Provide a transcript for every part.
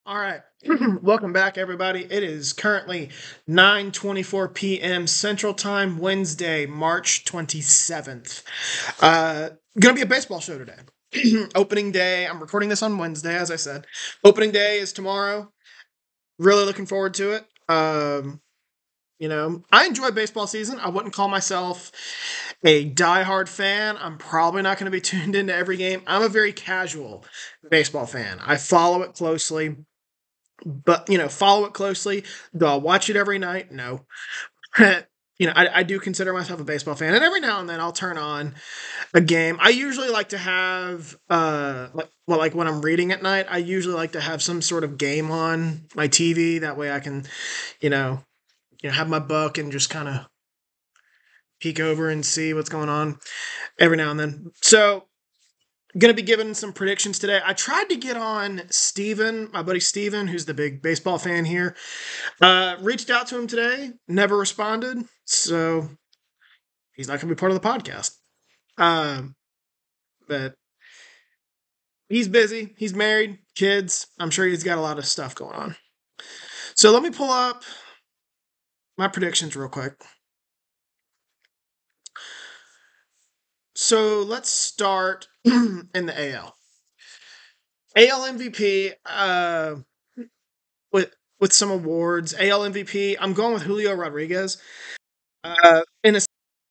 All right. Welcome back, everybody. It is currently 9:24 p.m. Central Time, Wednesday, March 27th. Gonna be a baseball show today. Opening day. I'm recording this on Wednesday, as I said. Opening day is tomorrow. Really looking forward to it. I enjoy baseball season. I wouldn't call myself a diehard fan. I'm probably not going to be tuned into every game. I'm a very casual baseball fan. I follow it closely. But follow it closely. Do I watch it every night? No. I do consider myself a baseball fan, and every now and then I'll turn on a game. I usually like to have like when I'm reading at night, I usually like to have some sort of game on my TV. That way I can, you know, have my book and just kind of peek over and see what's going on every now and then. So going to be giving some predictions today. I tried to get on Steven, my buddy Steven, who's the big baseball fan here. Reached out to him today, never responded, so he's not going to be part of the podcast. But he's busy. He's married, kids. I'm sure he's got a lot of stuff going on. So let me pull up my predictions real quick. So let's start in the AL. AL MVP with some awards. AL MVP. I'm going with Julio Rodriguez. In a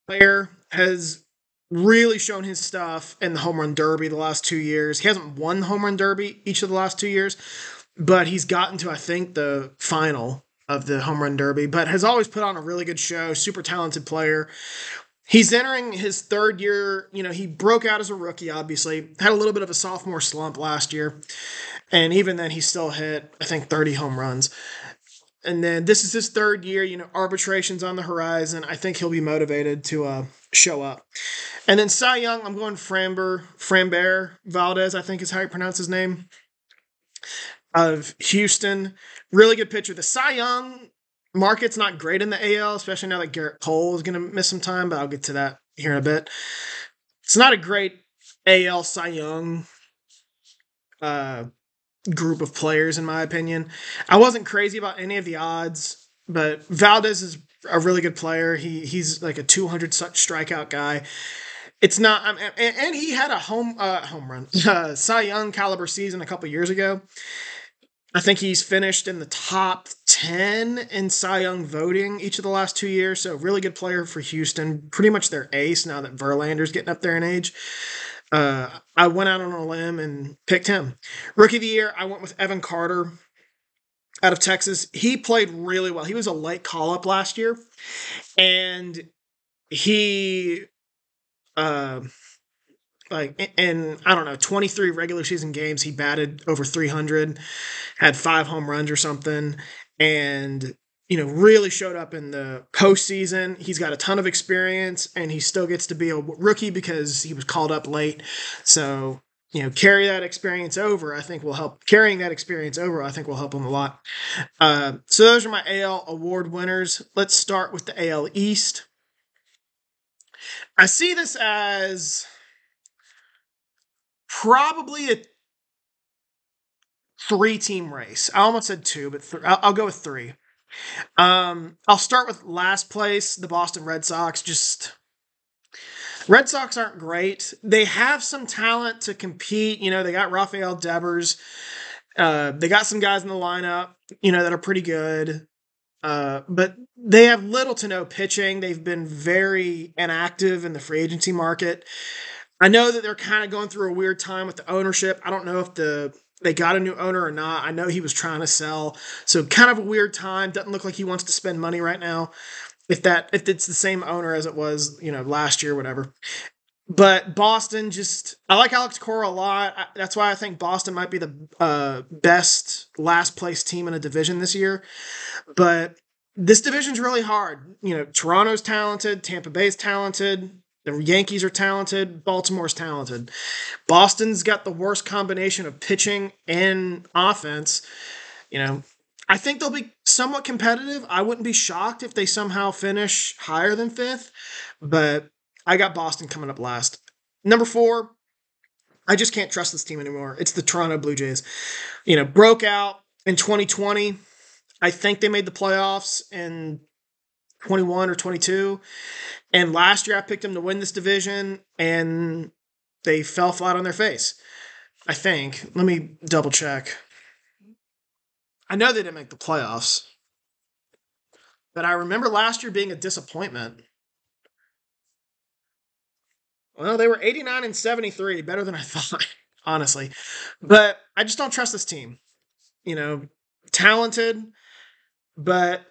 player has really shown his stuff in the home run derby the last 2 years. He hasn't won the home run derby each of the last 2 years, but he's gotten to, I think, the final of the home run derby, but has always put on a really good show. Super talented player. He's entering his third year. He broke out as a rookie, obviously. Had a little bit of a sophomore slump last year. And even then, he still hit, I think, 30 home runs. And then this is his third year. Arbitration's on the horizon. I think he'll be motivated to show up. And then Cy Young, I'm going Framber Valdez, I think is how you pronounce his name, of Houston. Really good pitcher. The Cy Young market's not great in the AL, especially now that Garrett Cole is going to miss some time, but I'll get to that here in a bit. It's not a great AL Cy Young group of players, in my opinion. I wasn't crazy about any of the odds, but Valdez is a really good player. He's like a 200 strikeout guy. It's not, and he had a home run Cy Young caliber season a couple years ago. I think he's finished in the top 10 in Cy Young voting each of the last 2 years. So really good player for Houston. Pretty much their ace now that Verlander's getting up there in age. I went out on a limb and picked him. Rookie of the year, I went with Evan Carter out of Texas. He played really well. He was a late call-up last year, and he, in, I don't know, 23 regular season games, he batted over 300, had 5 home runs or something, and really showed up in the postseason. He's got a ton of experience, and he still gets to be a rookie because he was called up late. So, carrying that experience over, I think will help him a lot. So those are my AL award winners. Let's start with the AL East. I see this as probably a 3-team race. I almost said 2, but I'll go with 3. I'll start with last place, the Boston Red Sox. Red Sox aren't great. They have some talent to compete. They got Rafael Devers. They got some guys in the lineup, that are pretty good. But they have little to no pitching. They've been very inactive in the free agency market. I know that they're kind of going through a weird time with the ownership. I don't know if they got a new owner or not. I know he was trying to sell. So kind of a weird time. Doesn't look like he wants to spend money right now. If it's the same owner as it was, last year, whatever. But Boston I like Alex Cora a lot. That's why I think Boston might be the best last place team in a division this year. But this division's really hard. Toronto's talented, Tampa Bay's talented, the Yankees are talented, Baltimore's talented. Boston's got the worst combination of pitching and offense. I think they'll be somewhat competitive. I wouldn't be shocked if they somehow finish higher than 5th, but I got Boston coming up last. Number 4, I just can't trust this team anymore. It's the Toronto Blue Jays. Broke out in 2020. I think they made the playoffs in 21 or 22. And last year I picked them to win this division and they fell flat on their face. I think. Let me double check. I know they didn't make the playoffs, but I remember last year being a disappointment. Well, they were 89 and 73, better than I thought, honestly. But I just don't trust this team. You know, talented, but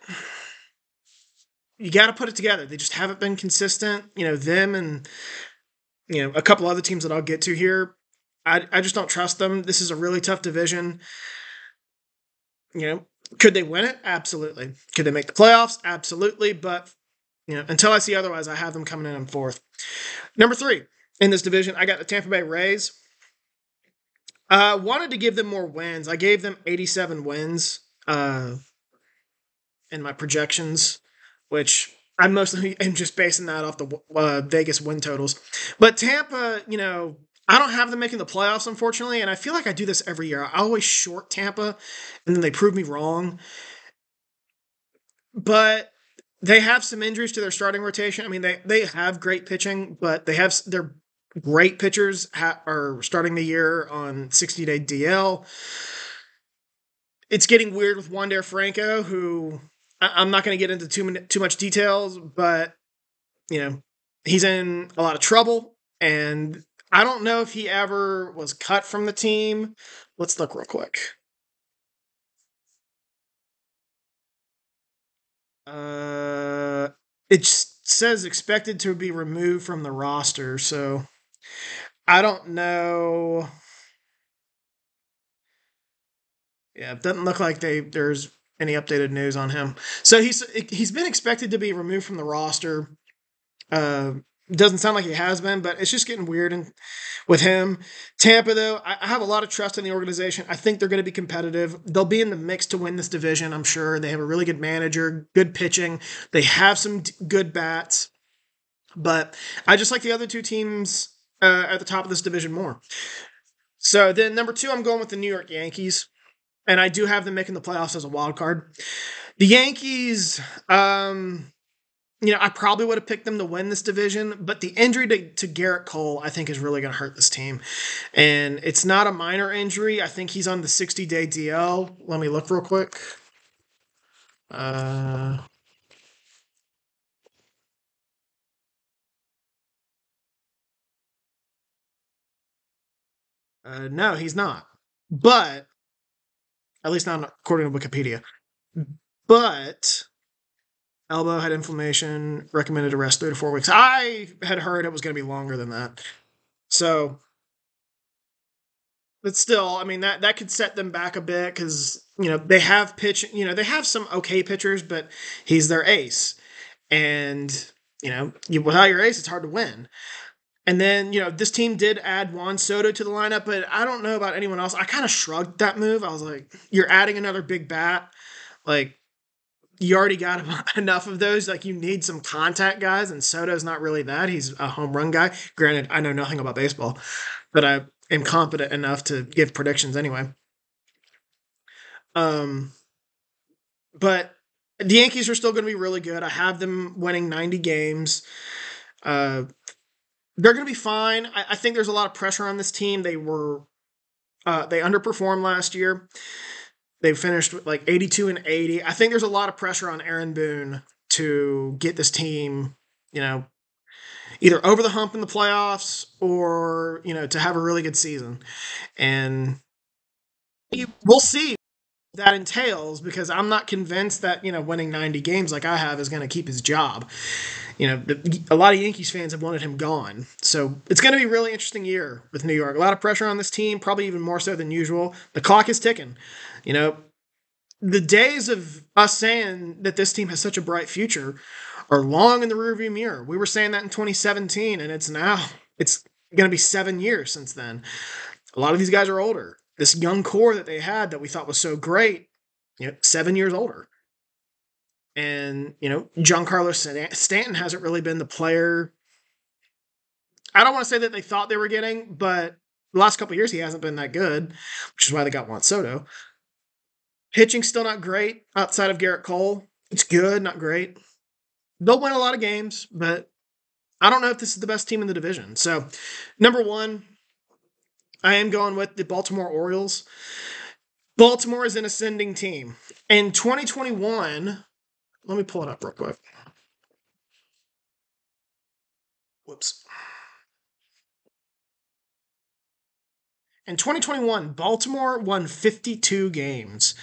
you got to put it together. They just haven't been consistent. Them and a couple other teams that I'll get to here. I just don't trust them. This is a really tough division. Could they win it? Absolutely. Could they make the playoffs? Absolutely. But until I see otherwise, I have them coming in fourth. Number 3 in this division, I got the Tampa Bay Rays. I wanted to give them more wins. I gave them 87 wins in my projections, which I mostly am just basing that off the Vegas win totals. But Tampa, I don't have them making the playoffs, unfortunately, and I feel like I do this every year. I always short Tampa, and then they prove me wrong. But they have some injuries to their starting rotation. I mean, they have great pitching, but their great pitchers are starting the year on 60-day DL. It's getting weird with Wander Franco, who I'm not going to get into too much details, but he's in a lot of trouble, and I don't know if he ever was cut from the team. Let's look real quick. It says expected to be removed from the roster, so I don't know. Yeah, it doesn't look like there's any updated news on him. So he's been expected to be removed from the roster. Doesn't sound like he has been, but it's just getting weird with him. Tampa, though, I have a lot of trust in the organization. I think they're going to be competitive. They'll be in the mix to win this division, I'm sure. They have a really good manager, good pitching. They have some good bats. But I just like the other two teams at the top of this division more. So then number 2, I'm going with the New York Yankees. And I do have them making the playoffs as a wild card. The Yankees, I probably would have picked them to win this division, but the injury to Garrett Cole, I think, is really going to hurt this team. And it's not a minor injury. I think he's on the 60-day DL. Let me look real quick. No, he's not. But, at least not according to Wikipedia. But elbow had inflammation, recommended to rest 3 to 4 weeks. I had heard it was going to be longer than that. So, but still, I mean, that could set them back a bit because, they have they have some okay pitchers, but he's their ace. And, without your ace, it's hard to win. And then, this team did add Juan Soto to the lineup, but I don't know about anyone else. I kind of shrugged that move. I was like, you're adding another big bat. Like, you already got enough of those. Like, you need some contact guys, and Soto's not really that. He's a home run guy. Granted, I know nothing about baseball, but I am competent enough to give predictions anyway. But the Yankees are still going to be really good. I have them winning 90 games. They're going to be fine. I think there's a lot of pressure on this team. They underperformed last year. They finished with like 82 and 80. I think there's a lot of pressure on Aaron Boone to get this team, either over the hump in the playoffs or, to have a really good season. And we'll see what that entails because I'm not convinced that, winning 90 games like I have is going to keep his job. A lot of Yankees fans have wanted him gone. So it's going to be a really interesting year with New York. A lot of pressure on this team, probably even more so than usual. The clock is ticking. The days of us saying that this team has such a bright future are long in the rearview mirror. We were saying that in 2017, and it's going to be 7 years since then. A lot of these guys are older. This young core that they had that we thought was so great, 7 years older. And, Giancarlo Stanton hasn't really been the player. I don't want to say that they thought they were getting, but the last couple of years he hasn't been that good, which is why they got Juan Soto. Pitching still not great outside of Garrett Cole. It's good, not great. They'll win a lot of games, but I don't know if this is the best team in the division. So, number one, I am going with the Baltimore Orioles. Baltimore is an ascending team. In 2021, let me pull it up real quick. Whoops. In 2021, Baltimore won 52 games.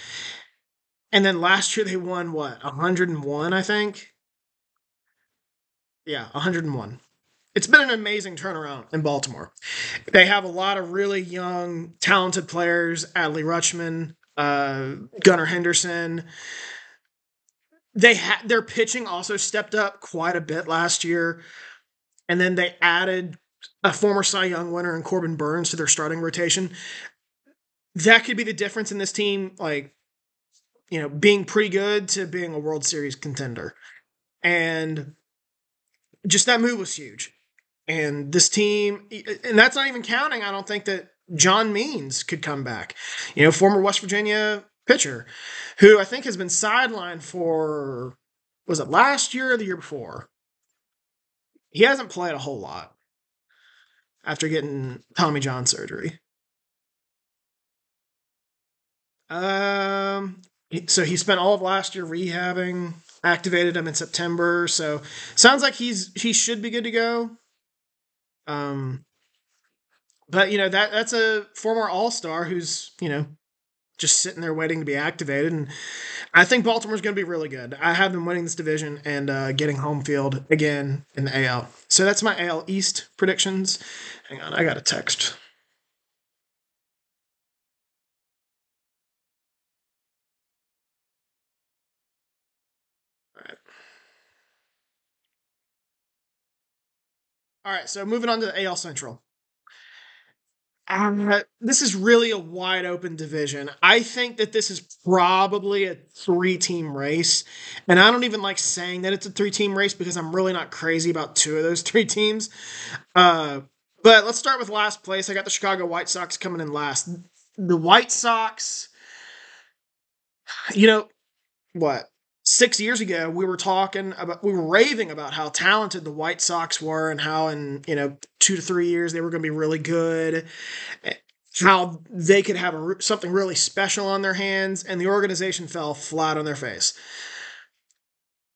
And then last year they won what? 101, I think. Yeah, 101. It's been an amazing turnaround in Baltimore. They have a lot of really young, talented players. Adley Rutschman, Gunnar Henderson. Their pitching also stepped up quite a bit last year, and then they added a former Cy Young winner and Corbin Burns to their starting rotation. That could be the difference in this team, like, being pretty good to being a World Series contender. And just that move was huge. And this team, and that's not even counting, I don't think that John Means could come back. Former West Virginia pitcher who I think has been sidelined for, was it last year or the year before? He hasn't played a whole lot after getting Tommy John surgery. So he spent all of last year rehabbing, activated him in September. So sounds like he should be good to go. But that's a former All-Star who's just sitting there waiting to be activated, and I think Baltimore's going to be really good. I have them winning this division and getting home field again in the AL. So that's my AL East predictions. Hang on, I got a text. All right, so moving on to the AL Central. This is really a wide open division. I think that this is probably a 3-team race. And I don't even like saying that it's a 3-team race because I'm really not crazy about 2 of those 3 teams. But let's start with last place. I got the Chicago White Sox coming in last. The White Sox, what? 6 years ago, we were raving about how talented the White Sox were and how in, 2 to 3 years they were going to be really good, how they could have something really special on their hands, and the organization fell flat on their face.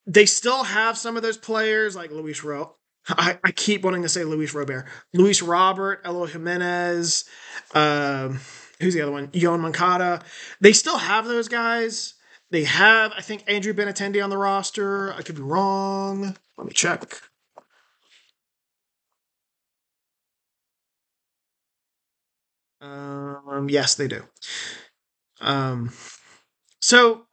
They still have some of those players like Luis Robert. I keep wanting to say Luis Robert. Luis Robert, Eloy Jimenez, who's the other one? Yoan Moncada. They still have those guys. They have, I think, Andrew Benintendi on the roster. I could be wrong. Let me check. Yes, they do. So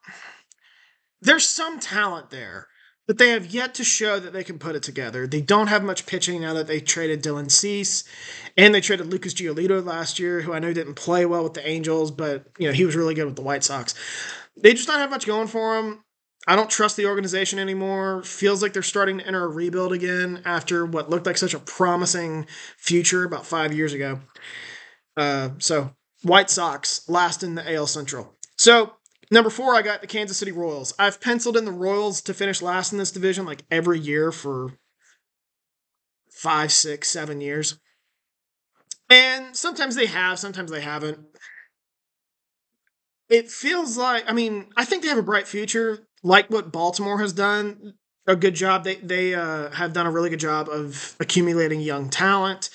there's some talent there, but they have yet to show that they can put it together. They don't have much pitching now that they traded Dylan Cease, and they traded Lucas Giolito last year, who I know didn't play well with the Angels, but he was really good with the White Sox. They just don't have much going for them. I don't trust the organization anymore. Feels like they're starting to enter a rebuild again after what looked like such a promising future about 5 years ago. So White Sox last in the AL Central. So number 4, I got the Kansas City Royals. I've penciled in the Royals to finish last in this division like every year for 5, 6, 7 years. And sometimes they have, sometimes they haven't. It feels like, I think they have a bright future, like what Baltimore has done. A good job. They have done a really good job of accumulating young talent.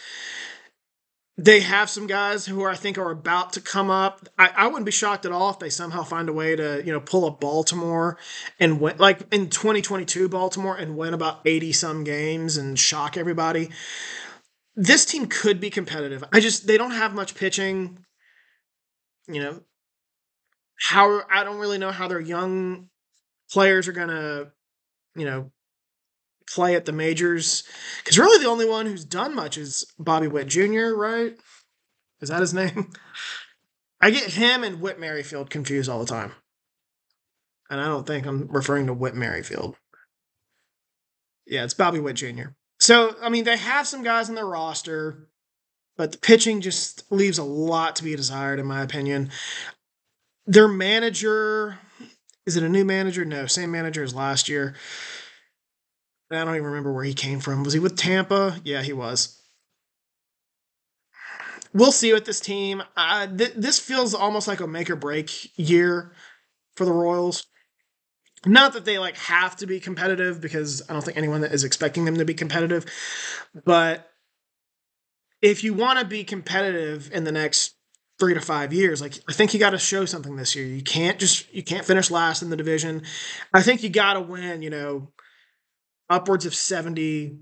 They have some guys who I think are about to come up. I wouldn't be shocked at all if they somehow find a way to, pull up Baltimore and win, like in 2022 Baltimore, and win about 80 some games and shock everybody. This team could be competitive. They don't have much pitching. I don't really know how their young players are gonna, play at the majors. Because really the only one who's done much is Bobby Witt Jr., right? Is that his name? I get him and Whit Merrifield confused all the time. And I don't think I'm referring to Whit Merrifield. Yeah, it's Bobby Witt Jr. So, they have some guys in their roster, but the pitching just leaves a lot to be desired, in my opinion. Their manager, is it a new manager? No, same manager as last year. I don't even remember where he came from. Was he with Tampa? Yeah, he was. We'll see with this team. This feels almost like a make or break year for the Royals. Not that they like have to be competitive because I don't think anyone that is expecting them to be competitive, but if you want to be competitive in the next 3 to 5 years, like I think you got to show something this year. You can't finish last in the division. I think you got to win. Upwards of 70.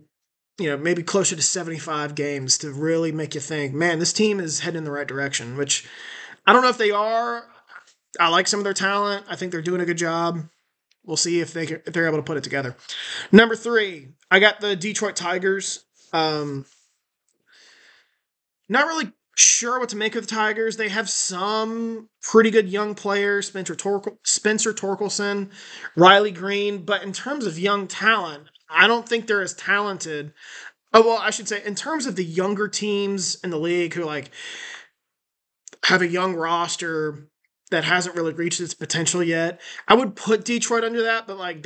Maybe closer to 75 games to really make you think, man, this team is heading in the right direction. Which I don't know if they are. I like some of their talent. I think they're doing a good job. We'll see if they're able to put it together. Number 3, I got the Detroit Tigers. Not really sure what to make of the Tigers. They have some pretty good young players, Spencer Torkelson, Riley Green, but in terms of young talent, I don't think they're as talented. Oh, well, I should say in terms of the younger teams in the league who like have a young roster that hasn't really reached its potential yet. I would put Detroit under that, but like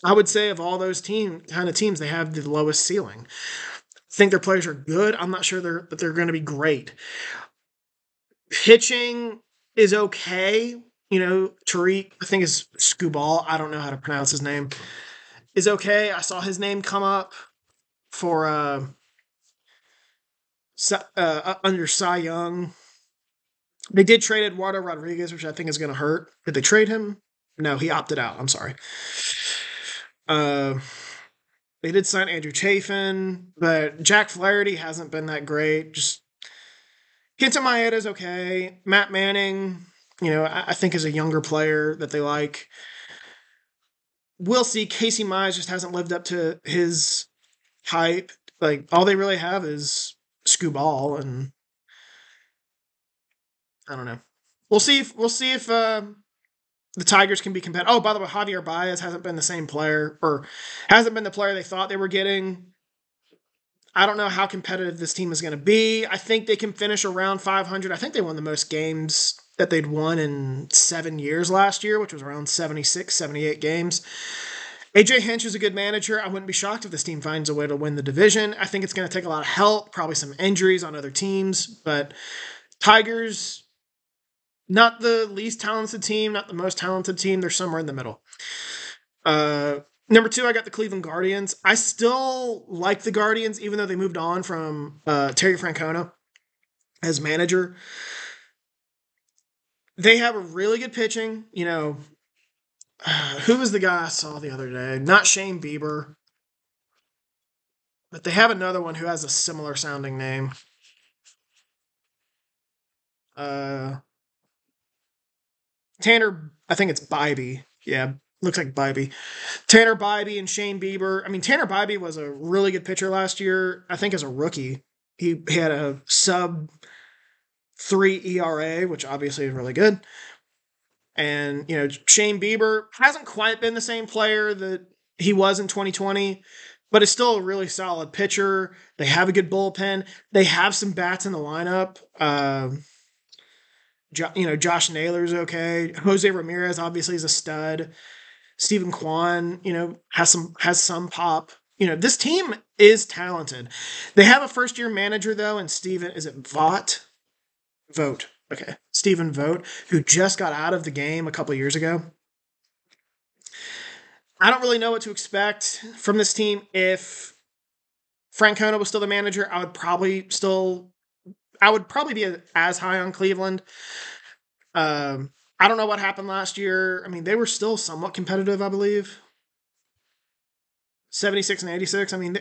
I would say of all those teams, they have the lowest ceiling. I think their players are good. I'm not sure that they're going to be great. Pitching is okay. Tariq, I think is Skubal. I don't know how to pronounce his name. Is okay. I saw his name come up for under Cy Young. They did trade Eduardo Rodriguez, which I think is going to hurt. Did they trade him? No, he opted out. I'm sorry. They did sign Andrew Chafin, but Jack Flaherty hasn't been that great. Just Kenta Maeda is okay. Matt Manning, I think is a younger player that they like. We'll see. Casey Mize just hasn't lived up to his hype. Like all they really have is Skubal, and I don't know. We'll see if the Tigers can be competitive. Oh, by the way, Javier Baez hasn't been the same player, or hasn't been the player they thought they were getting. I don't know how competitive this team is going to be. I think they can finish around 500. I think they won the most games that they'd won in 7 years last year, which was around 76, 78 games. AJ Hinch is a good manager. I wouldn't be shocked if this team finds a way to win the division. I think it's going to take a lot of help, probably some injuries on other teams, but Tigers, not the least talented team, not the most talented team. They're somewhere in the middle. Number 2, I got the Cleveland Guardians. I still like the Guardians, even though they moved on from Terry Francona as manager. They have a really good pitching. Who was the guy I saw the other day? Not Shane Bieber, but they have another one who has a similar sounding name. Tanner, I think it's Bybee. Yeah, looks like Bybee. Tanner Bybee and Shane Bieber. I mean, Tanner Bybee was a really good pitcher last year. I think as a rookie, he had a sub 3 ERA, which obviously is really good. And Shane Bieber hasn't quite been the same player that he was in 2020, but is still a really solid pitcher. They have a good bullpen. They have some bats in the lineup. Josh Naylor's okay. Jose Ramirez obviously is a stud. Stephen Kwan, has some pop. This team is talented. They have a first-year manager though, and Stephen, is it Vogt? Okay. Stephen Vogt, who just got out of the game a couple years ago. I don't really know what to expect from this team. If Francona was still the manager, I would probably be as high on Cleveland. I don't know what happened last year. I mean, they were still somewhat competitive, I believe. 76 and 86. I mean,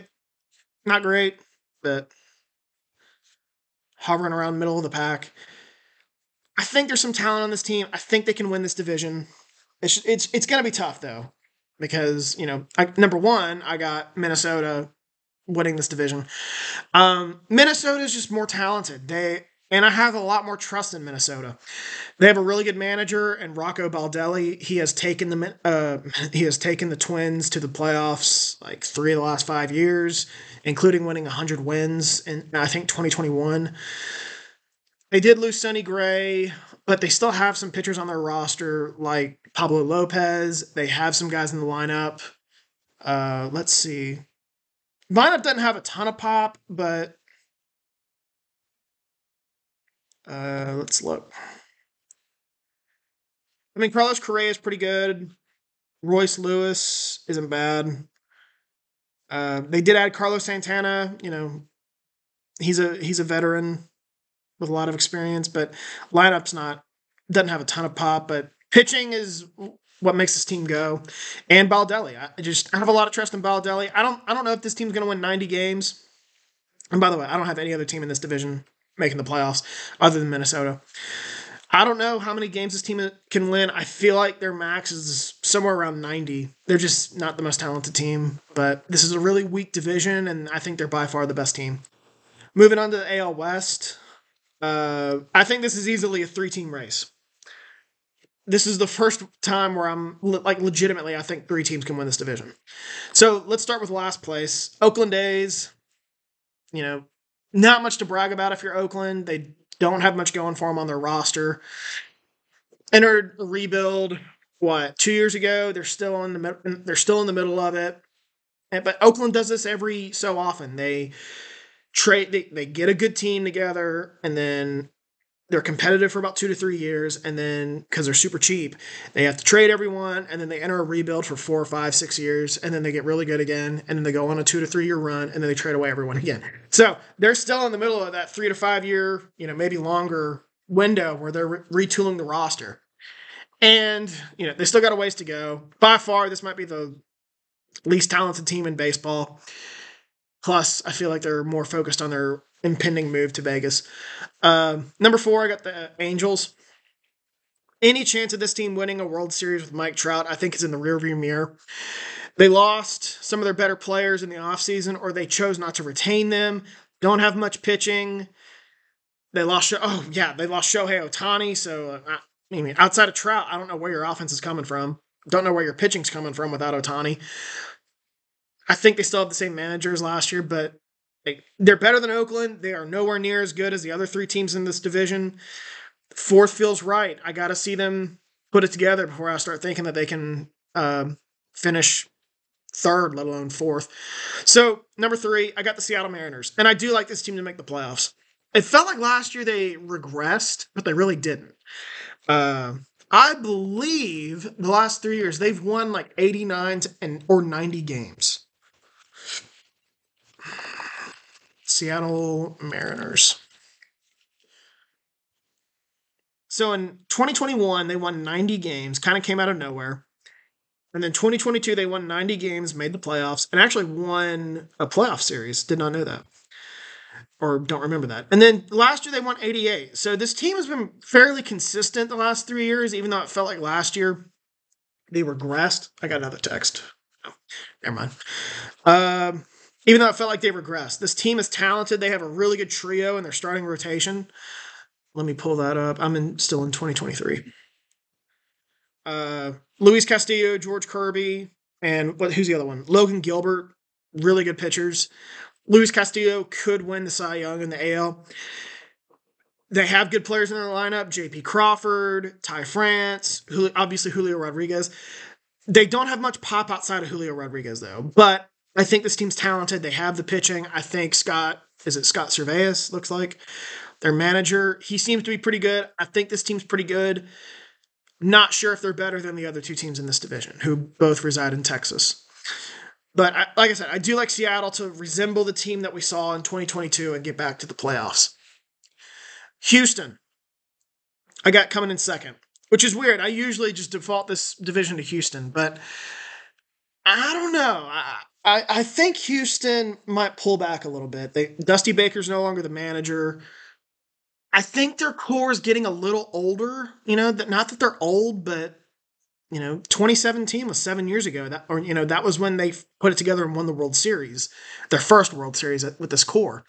not great, but hovering around middle of the pack. I think there's some talent on this team. I think they can win this division. It's going to be tough though, because number 1, I got Minnesota winning this division. Minnesota is just more talented. And I have a lot more trust in Minnesota. They have a really good manager, and Rocco Baldelli. He has taken the Twins to the playoffs like 3 of the last 5 years, including winning 100 wins in I think 2021. They did lose Sonny Gray, but they still have some pitchers on their roster like Pablo Lopez. They have some guys in the lineup. Let's see. Lineup doesn't have a ton of pop, but let's look. I mean, Carlos Correa is pretty good. Royce Lewis isn't bad. They did add Carlos Santana. He's a veteran with a lot of experience, but lineup's not doesn't have a ton of pop. But pitching is what makes this team go. And Baldelli, I have a lot of trust in Baldelli. I don't know if this team's going to win 90 games. And by the way, I don't have any other team in this division making the playoffs other than Minnesota. I don't know how many games this team can win. I feel like their max is somewhere around 90. They're just not the most talented team, but this is a really weak division, and I think they're by far the best team. Moving on to the AL West, I think this is easily a three-team race. This is the first time where I'm like legitimately, I think three teams can win this division. So let's start with last place. Oakland A's, not much to brag about if you're Oakland. They don't have much going for them on their roster. Entered a rebuild, 2 years ago? They're still in the middle of it. But Oakland does this every so often. They get a good team together, and then they're competitive for about 2 to 3 years, and then because they're super cheap, they have to trade everyone, and then they enter a rebuild for 4 or 5, 6 years, and then they get really good again, and then they go on a 2 to 3 year run, and then they trade away everyone again. So they're still in the middle of that 3 to 5 year, maybe longer window where they're retooling the roster. And, they still got a ways to go. By far, this might be the least talented team in baseball. Plus, I feel like they're more focused on their impending move to Vegas. Number 4, I got the Angels. Any chance of this team winning a World Series with Mike Trout, I think, is in the rearview mirror. They lost some of their better players in the offseason, or they chose not to retain them. Don't have much pitching. They lost Shohei Ohtani. So, outside of Trout, I don't know where your offense is coming from. Don't know where your pitching's coming from without Ohtani. I think they still have the same manager as last year, but they're better than Oakland. They are nowhere near as good as the other 3 teams in this division. 4th feels right. I got to see them put it together before I start thinking that they can finish 3rd, let alone 4th. So, number 3, I got the Seattle Mariners. And I do like this team to make the playoffs. It felt like last year they regressed, but they really didn't. I believe the last 3 years they've won like 89 or 90 games. Seattle Mariners. So in 2021, they won 90 games, kind of came out of nowhere. And then 2022, they won 90 games, made the playoffs, and actually won a playoff series. Did not know that. Or don't remember that. And then last year, they won 88. So this team has been fairly consistent the last 3 years, even though it felt like last year they regressed. I got another text. Oh, never mind. Even though it felt like they regressed. This team is talented. They have a really good trio in their starting rotation. Let me pull that up. I'm still in 2023. Luis Castillo, George Kirby, and who's the other one? Logan Gilbert. Really good pitchers. Luis Castillo could win the Cy Young in the AL. They have good players in their lineup. J.P. Crawford, Ty France, obviously Julio Rodriguez. They don't have much pop outside of Julio Rodriguez, though. But I think this team's talented. They have the pitching. I think Scott Servais, looks like, their manager. He seems to be pretty good. I think this team's pretty good. Not sure if they're better than the other 2 teams in this division, who both reside in Texas. But like I said, I do like Seattle to resemble the team that we saw in 2022 and get back to the playoffs. Houston, I got coming in second, which is weird. I usually just default this division to Houston, but I don't know. I think Houston might pull back a little bit. Dusty Baker's no longer the manager. I think their core is getting a little older. Not that they're old, but 2017 was 7 years ago. That was when they put it together and won the World Series, their first World Series with this core.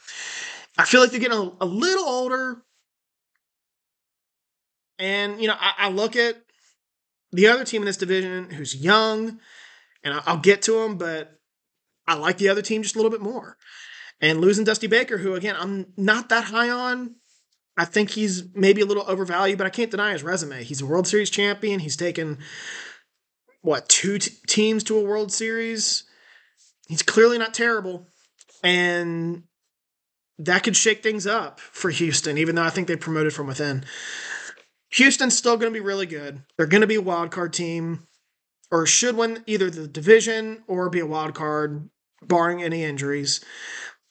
I feel like they're getting a little older. And, I look at the other team in this division who's young, and I'll get to them, but I like the other team just a little bit more. And losing Dusty Baker, who, again, I'm not that high on, I think he's maybe a little overvalued, but I can't deny his resume. He's a World Series champion. He's taken, what, two teams to a World Series? He's clearly not terrible. And that could shake things up for Houston, even though I think they promoted from within. Houston's still going to be really good. They're going to be a wild card team, or should win either the division or be a wild card, barring any injuries.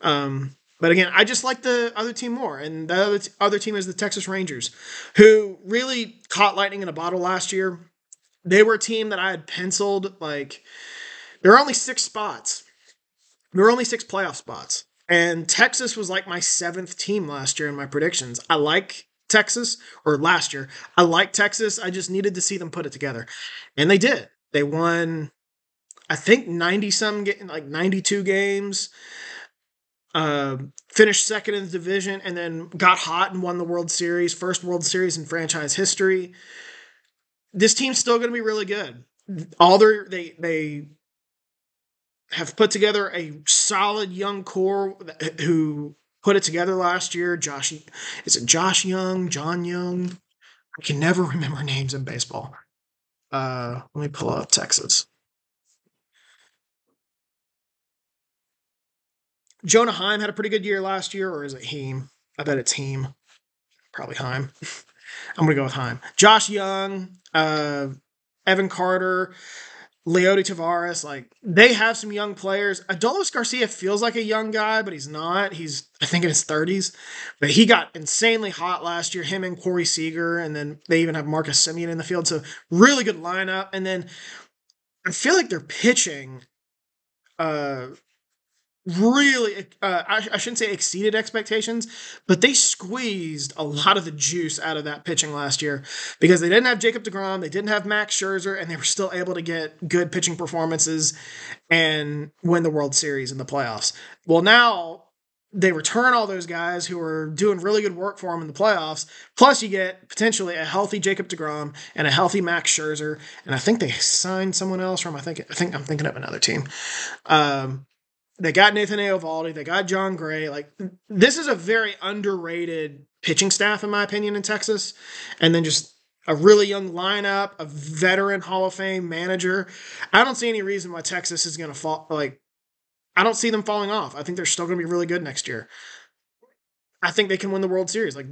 But again, I just like the other team more, and the other team is the Texas Rangers, who really caught lightning in a bottle last year. They were a team that I had penciled, like, there were only 6 spots. There were only 6 playoff spots. And Texas was like my 7th team last year in my predictions. I like Texas, or last year. I like Texas. I just needed to see them put it together. And they did. They won, I think, 90-some, like 92 games. Finished second in the division, and then got hot and won the World Series. First World Series in franchise history. This team's still going to be really good. They have put together a solid young core who put it together last year. Is it Josh Young? John Young? I can never remember names in baseball. Let me pull up Texas. Jonah Heim had a pretty good year last year, or is it Heim? I bet it's Heim. Probably Heim. I'm going to go with Heim. Josh Young, Evan Carter, Leody Tavares, like, they have some young players. Adolis Garcia feels like a young guy, but he's not. He's, I think, in his 30s. But he got insanely hot last year, him and Corey Seager, and then they even have Marcus Semien in the field. So really good lineup. And then I feel like they're pitching really, I shouldn't say exceeded expectations, but they squeezed a lot of the juice out of that pitching last year because they didn't have Jacob deGrom, they didn't have Max Scherzer, and they were still able to get good pitching performances and win the World Series in the playoffs. Well, now they return all those guys who are doing really good work for them in the playoffs. Plus, you get potentially a healthy Jacob deGrom and a healthy Max Scherzer, and I think they signed someone else from. I think I'm thinking of another team. They got Nathan Eovaldi. They got John Gray. Like, this is a very underrated pitching staff, in my opinion, in Texas. And then just a really young lineup, a veteran Hall of Fame manager. I don't see any reason why Texas is going to fall. Like, I don't see them falling off. I think they're still going to be really good next year. I think they can win the World Series. Like,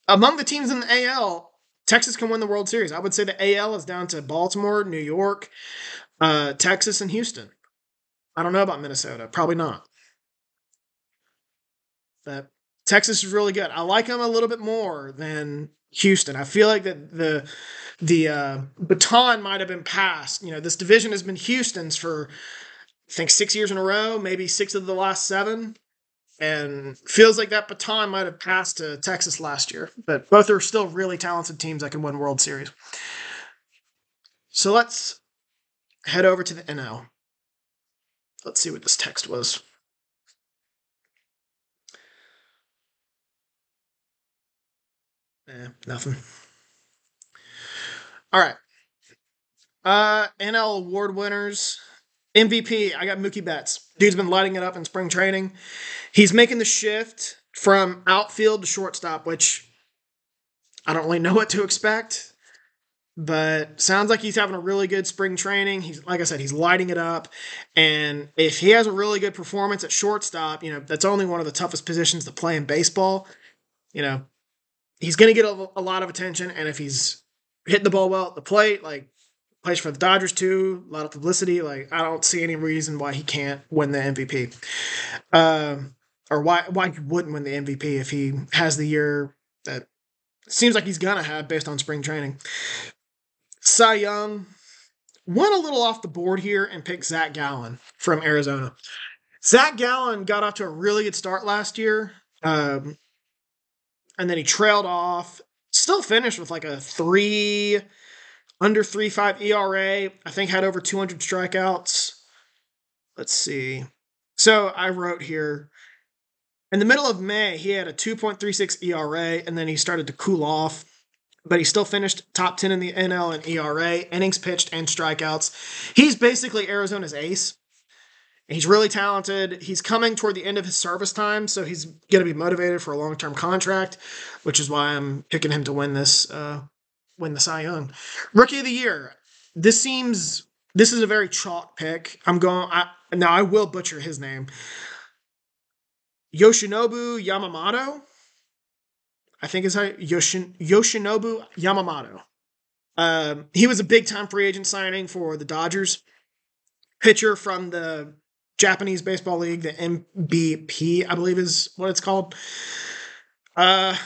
among the teams in the AL, Texas can win the World Series. I would say the AL is down to Baltimore, New York, Texas, and Houston. I don't know about Minnesota. Probably not. But Texas is really good. I like them a little bit more than Houston. I feel like that the baton might have been passed. You know, this division has been Houston's for, I think, 6 years in a row, maybe 6 of the last 7. And feels like that baton might have passed to Texas last year. But both are still really talented teams that can win World Series. So let's head over to the NL. Let's see what this text was. Nothing. All right. NL award winners. MVP, I got Mookie Betts. Dude's been lighting it up in spring training. He's making the shift from outfield to shortstop, which I don't really know what to expect. But sounds like he's having a really good spring training. He's, like I said, he's lighting it up. And if he has a really good performance at shortstop, you know, that's only one of the toughest positions to play in baseball. You know, he's going to get a lot of attention. And if he's hitting the ball well at the plate, like, plays for the Dodgers too, a lot of publicity, like, I don't see any reason why he can't win the MVP. Or why he wouldn't win the MVP if he has the year that seems like he's going to have based on spring training. Cy Young went a little off the board here and picked Zach Gallen from Arizona. Zach Gallen got off to a really good start last year, and then he trailed off. Still finished with like a under 3.5 ERA. I think had over 200 strikeouts. Let's see. So I wrote here, in the middle of May, he had a 2.36 ERA, and then he started to cool off. But he still finished top 10 in the NL in ERA, innings pitched, and strikeouts. He's basically Arizona's ace. He's really talented. He's coming toward the end of his service time, so he's going to be motivated for a long-term contract, which is why I'm picking him to win the Cy Young. Rookie of the Year. This is a very chalk pick. Now I will butcher his name. Yoshinobu Yamamoto. I think is how Yoshinobu Yamamoto. He was a big time free agent signing for the Dodgers. Pitcher from the Japanese Baseball League, the MBP, I believe is what it's called. Uh,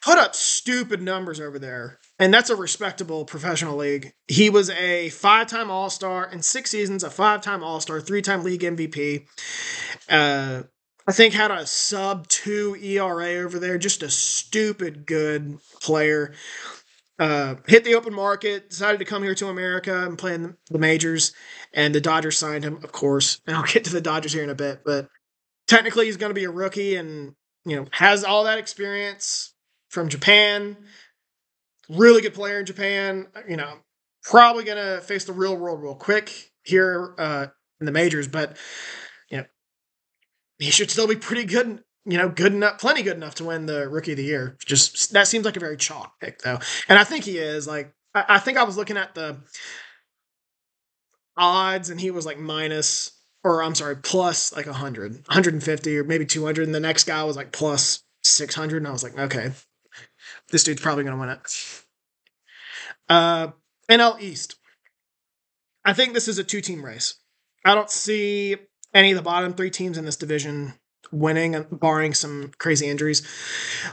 Put up stupid numbers over there. And that's a respectable professional league. He was a 5-time All-Star in 6 seasons, a 5-time All-Star, 3-time league MVP. I think had a sub-2 ERA over there. Just a stupid good player. Hit the open market, decided to come here to America and play in the majors, and the Dodgers signed him, of course. And I'll get to the Dodgers here in a bit, but technically he's going to be a rookie and, has all that experience from Japan. Really good player in Japan. Probably going to face the real world real quick here in the majors, but, he should still be pretty good, good enough, plenty good enough to win the Rookie of the Year. Just that seems like a very chalk pick, though, and I think he is. Like, I think I was looking at the odds, and he was like plus like 100, 150, or maybe 200, and the next guy was like plus 600, and I was like, okay, this dude's probably going to win it. NL East. I think this is a 2-team race. I don't see any of the bottom 3 teams in this division winning, barring some crazy injuries.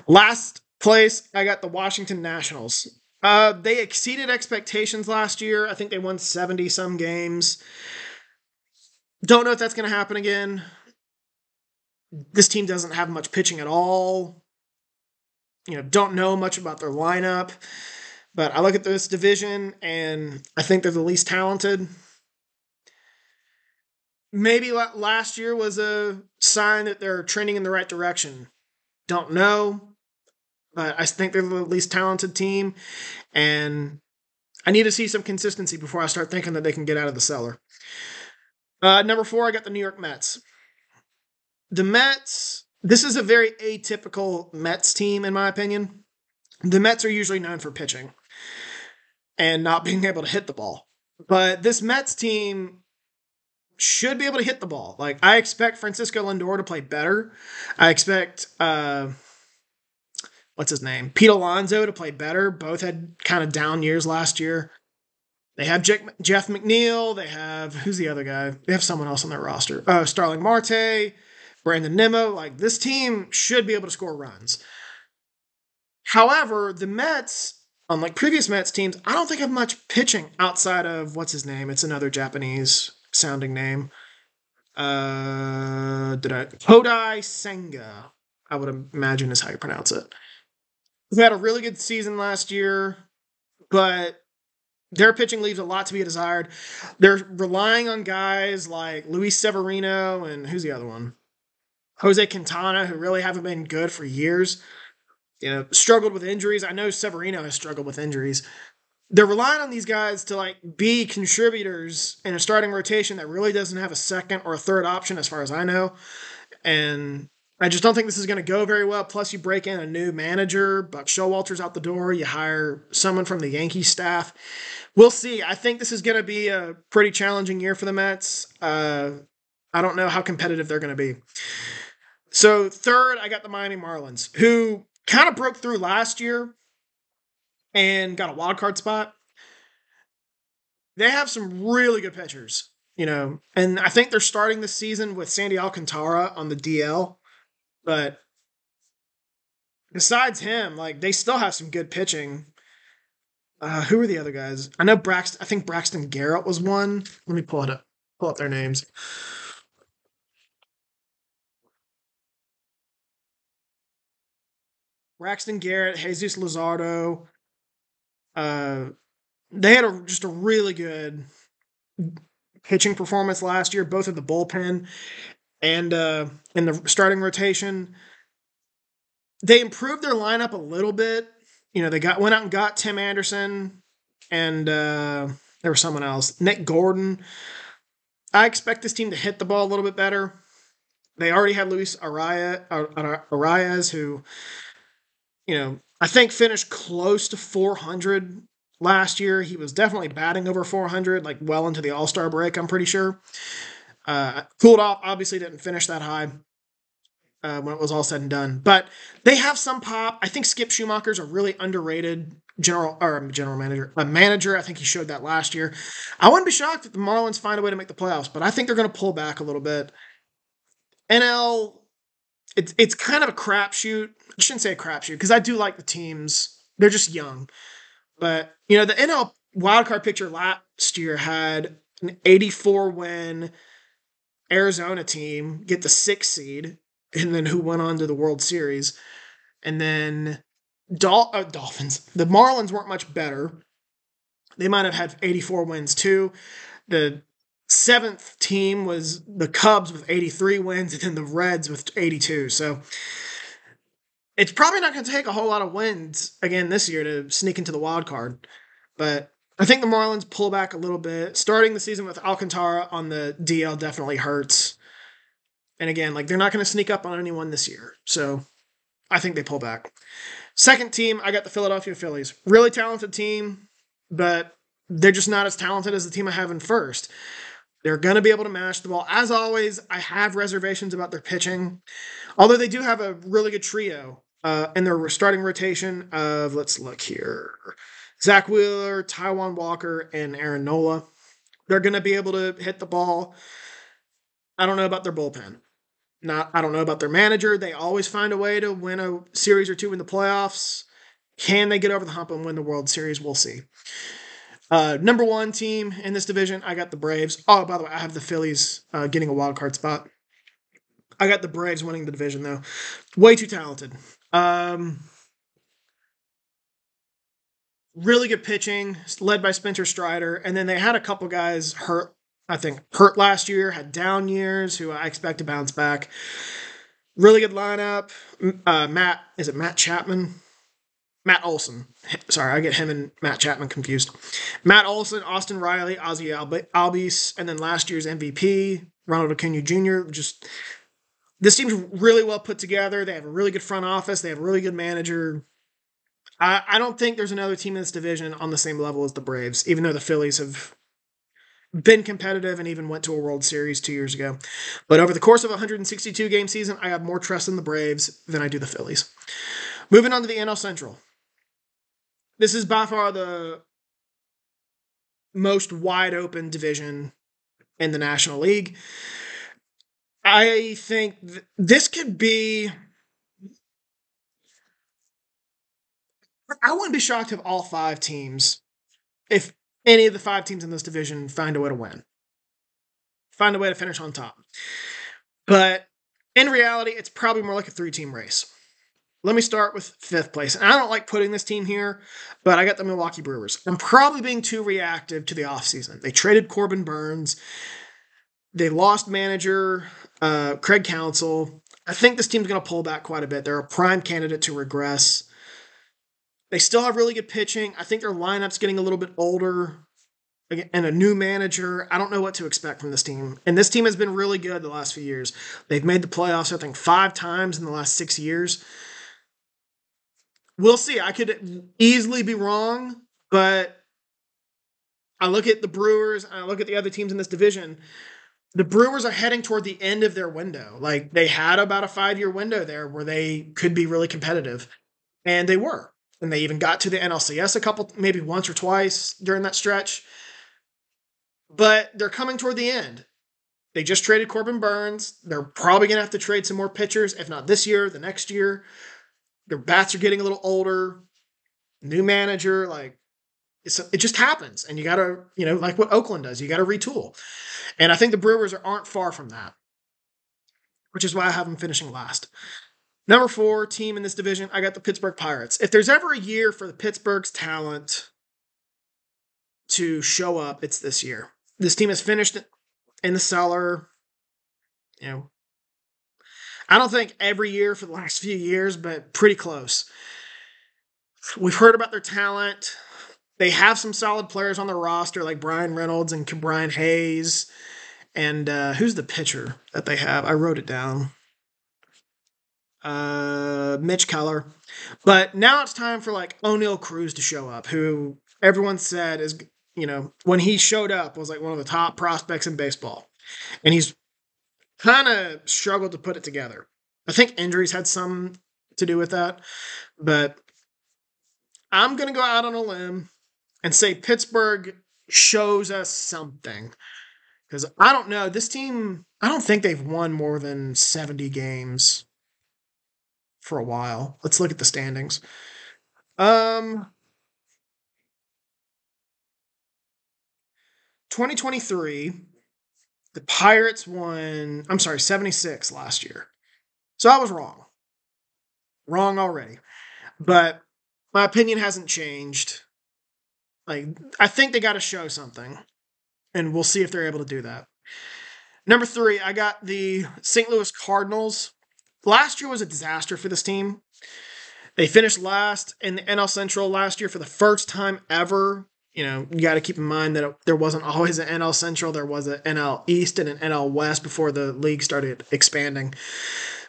Last place, I got the Washington Nationals. They exceeded expectations last year. I think they won 70-some games. Don't know if that's going to happen again. This team doesn't have much pitching at all. Don't know much about their lineup. But I look at this division, and I think they're the least talented. Maybe last year was a sign that they're trending in the right direction. Don't know. But I think they're the least talented team. And I need to see some consistency before I start thinking that they can get out of the cellar. Number 4, I got the New York Mets. The Mets, this is a very atypical Mets team, in my opinion. The Mets are usually known for pitching and not being able to hit the ball. But this Mets team should be able to hit the ball. Like, I expect Francisco Lindor to play better. I expect, what's his name? Pete Alonso to play better. Both had kind of down years last year. They have Jeff McNeil. They have, who's the other guy? They have someone else on their roster. Starling Marte, Brandon Nimmo. Like, this team should be able to score runs. However, the Mets, unlike previous Mets teams, I don't think have much pitching outside of, what's his name? It's another Japanese sounding name. Kodai Senga, I would imagine is how you pronounce it. Who had a really good season last year, but their pitching leaves a lot to be desired. They're relying on guys like Luis Severino and who's the other one? Jose Quintana, who really haven't been good for years. Struggled with injuries. I know Severino has struggled with injuries. They're relying on these guys to be contributors in a starting rotation that really doesn't have a second or a third option, as far as I know. And I just don't think this is going to go very well. Plus, you break in a new manager, Buck Showalter's out the door. You hire someone from the Yankees staff. We'll see. I think this is going to be a pretty challenging year for the Mets. I don't know how competitive they're going to be. So, third, I got the Miami Marlins, who kind of broke through last year and got a wild card spot. They have some really good pitchers, and I think they're starting the season with Sandy Alcantara on the DL. But besides him, they still have some good pitching. Who are the other guys? I know I think Braxton Garrett was one. Let me pull up their names. Braxton Garrett, Jesus Luzardo. They had just a really good pitching performance last year, both in the bullpen and in the starting rotation. They improved their lineup a little bit. They went out and got Tim Anderson, and there was someone else, Nick Gordon. I expect this team to hit the ball a little bit better. They already had Arias, who, I think finished close to 400 last year. He was definitely batting over 400, like well into the All Star break, I'm pretty sure. Cooled off, obviously didn't finish that high when it was all said and done. But they have some pop. I think Skip Schumacher's a really underrated general manager. A manager, I think he showed that last year. I wouldn't be shocked if the Marlins find a way to make the playoffs, but I think they're going to pull back a little bit. NL, it's kind of a crapshoot. I shouldn't say a crapshoot because I do like the teams. They're just young. But, the NL wildcard picture last year had an 84 win Arizona team get the 6th seed, and then who went on to the World Series. And then Dolphins. The Marlins weren't much better. They might have had 84 wins too. The 7th team was the Cubs with 83 wins, and then the Reds with 82. So it's probably not going to take a whole lot of wins again this year to sneak into the wild card. But I think the Marlins pull back a little bit. Starting the season with Alcantara on the DL definitely hurts. And again, they're not going to sneak up on anyone this year. So I think they pull back. Second team, I got the Philadelphia Phillies. Really talented team, but they're just not as talented as the team I have in first. They're going to be able to mash the ball. As always, I have reservations about their pitching. Although they do have a really good trio in their starting rotation of, let's look here, Zach Wheeler, Taijuan Walker, and Aaron Nola. They're going to be able to hit the ball. I don't know about their bullpen. I don't know about their manager. They always find a way to win a series or two in the playoffs. Can they get over the hump and win the World Series? We'll see. Number 1 team in this division, I got the Braves. Oh, by the way, I have the Phillies getting a wild card spot. I got the Braves winning the division, though. Way too talented. Really good pitching, led by Spencer Strider. And then they had a couple guys hurt last year, had down years, who I expect to bounce back. Really good lineup. Matt Chapman? Matt Olson. Sorry, I get him and Matt Chapman confused. Matt Olson, Austin Riley, Ozzie Albies, and then last year's MVP, Ronald Acuna Jr. This team's really well put together. They have a really good front office. They have a really good manager. I don't think there's another team in this division on the same level as the Braves, even though the Phillies have been competitive and even went to a World Series 2 years ago. But over the course of a 162-game season, I have more trust in the Braves than I do the Phillies. Moving on to the NL Central. This is by far the most wide-open division in the National League. I think this could be... I wouldn't be shocked if all 5 teams, if any of the 5 teams in this division find a way to win. Find a way to finish on top. But in reality, it's probably more like a 3-team race. Let me start with 5th place. And I don't like putting this team here, but I got the Milwaukee Brewers. I'm probably being too reactive to the offseason. They traded Corbin Burns. They lost manager Craig Counsell. I think this team's going to pull back quite a bit. They're a prime candidate to regress. They still have really good pitching. I think their lineup's getting a little bit older and a new manager. I don't know what to expect from this team. And this team has been really good the last few years. They've made the playoffs, I think, 5 times in the last 6 years. We'll see. I could easily be wrong, but I look at the Brewers, and I look at the other teams in this division. The Brewers are heading toward the end of their window. They had about a 5-year window there where they could be really competitive. And they were. And they even got to the NLCS maybe once or twice during that stretch. But they're coming toward the end. They just traded Corbin Burns. They're probably going to have to trade some more pitchers, if not this year, the next year. Their bats are getting a little older. New manager, it just happens. And you got to, like what Oakland does, you got to retool. And I think the Brewers aren't far from that, which is why I have them finishing last. Number 4 team in this division, I got the Pittsburgh Pirates. If there's ever a year for the Pittsburgh's talent to show up, it's this year. This team has finished in the cellar, I don't think every year for the last few years, but pretty close. We've heard about their talent. They have some solid players on their roster like Brian Reynolds and Brian Hayes. And who's the pitcher that they have? I wrote it down. Mitch Keller. But now it's time for like O'Neal Cruz to show up, who everyone said is, when he showed up was like one of the top prospects in baseball. And he's kind of struggled to put it together. I think injuries had some to do with that. But I'm going to go out on a limb and say Pittsburgh shows us something. Because I don't know. This team, I don't think they've won more than 70 games for a while. Let's look at the standings. 2023, the Pirates won, 76 last year. So I was wrong. Wrong already. But my opinion hasn't changed. Like, I think they got to show something. And we'll see if they're able to do that. Number 3, I got the St. Louis Cardinals. Last year was a disaster for this team. They finished last in the NL Central last year for the first time ever. You got to keep in mind that there wasn't always an NL Central. There was an NL East and an NL West before the league started expanding.